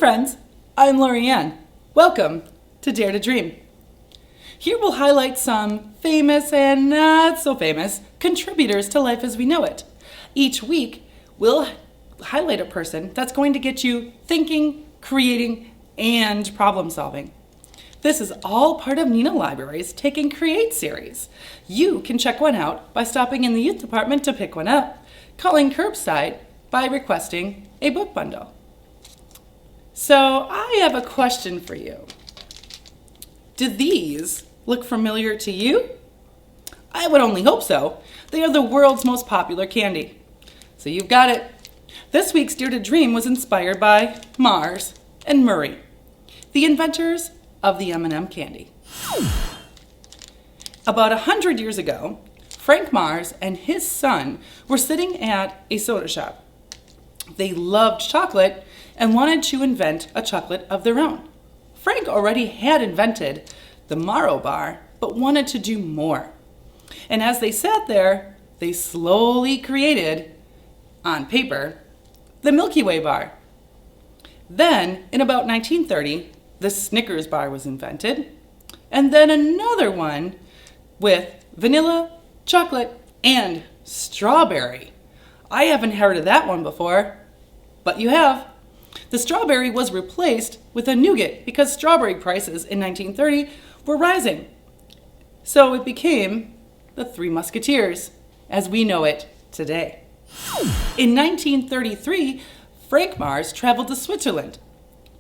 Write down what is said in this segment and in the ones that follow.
friends, I'm LoriAnn. Welcome to Dare to Dream. Here we'll highlight some famous and not so famous contributors to life as we know it. Each week, we'll highlight a person that's going to get you thinking, creating, and problem solving. This is all part of Nina Library's Take and Create series. You can check one out by stopping in the youth department to pick one up, calling curbside by requesting a book bundle. So I have a question for you. Do these look familiar to you? I would only hope so. They are the world's most popular candy. So you've got it. This week's Dare to Dream was inspired by Mars and Murray, the inventors of the M&M candy. About 100 years ago, Frank Mars and his son were sitting at a soda shop. They loved chocolate and wanted to invent a chocolate of their own. Frank already had invented the Marrow bar, but wanted to do more. And as they sat there, they slowly created, on paper, the Milky Way bar. Then, in about 1930, the Snickers bar was invented, and then another one with vanilla, chocolate, and strawberry. I haven't heard of that one before, but you have. The strawberry was replaced with a nougat because strawberry prices in 1930 were rising. So it became the Three Musketeers as we know it today. In 1933, Frank Mars traveled to Switzerland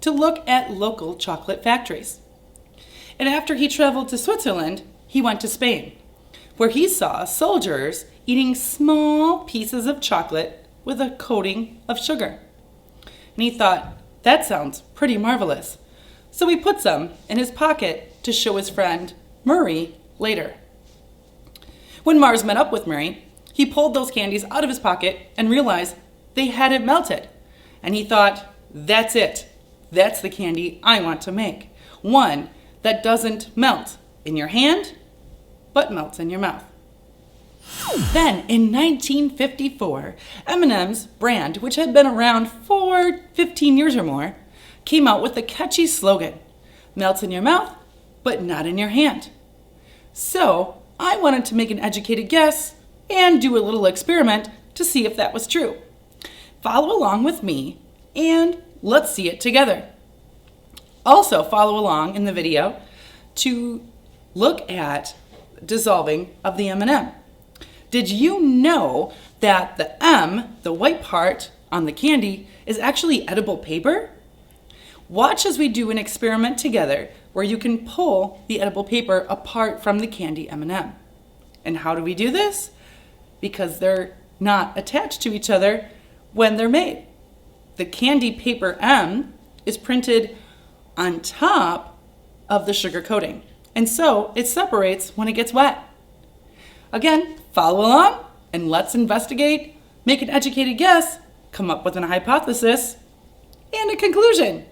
to look at local chocolate factories. And after he traveled to Switzerland, he went to Spain, where he saw soldiers eating small pieces of chocolate with a coating of sugar. And he thought, that sounds pretty marvelous. So he put some in his pocket to show his friend Murray later. When Mars met up with Murray, he pulled those candies out of his pocket and realized they hadn't melted. And he thought, that's it. That's the candy I want to make. One that doesn't melt in your hand, but melts in your mouth. Then, in 1954, M&M's brand, which had been around for 15 years or more, came out with a catchy slogan, melts in your mouth, but not in your hand. So, I wanted to make an educated guess and do a little experiment to see if that was true. Follow along with me, and let's see it together. Also, follow along in the video to look at dissolving of the M&M. Did you know that the M, the white part on the candy, is actually edible paper? Watch as we do an experiment together where you can pull the edible paper apart from the candy M&M. And how do we do this? Because they're not attached to each other when they're made. The candy paper M is printed on top of the sugar coating, and so it separates when it gets wet. Again, follow along and let's investigate, make an educated guess, come up with a hypothesis, and a conclusion.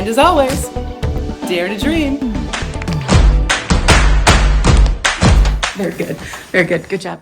And as always, dare to dream. Very good. Very good. Good job.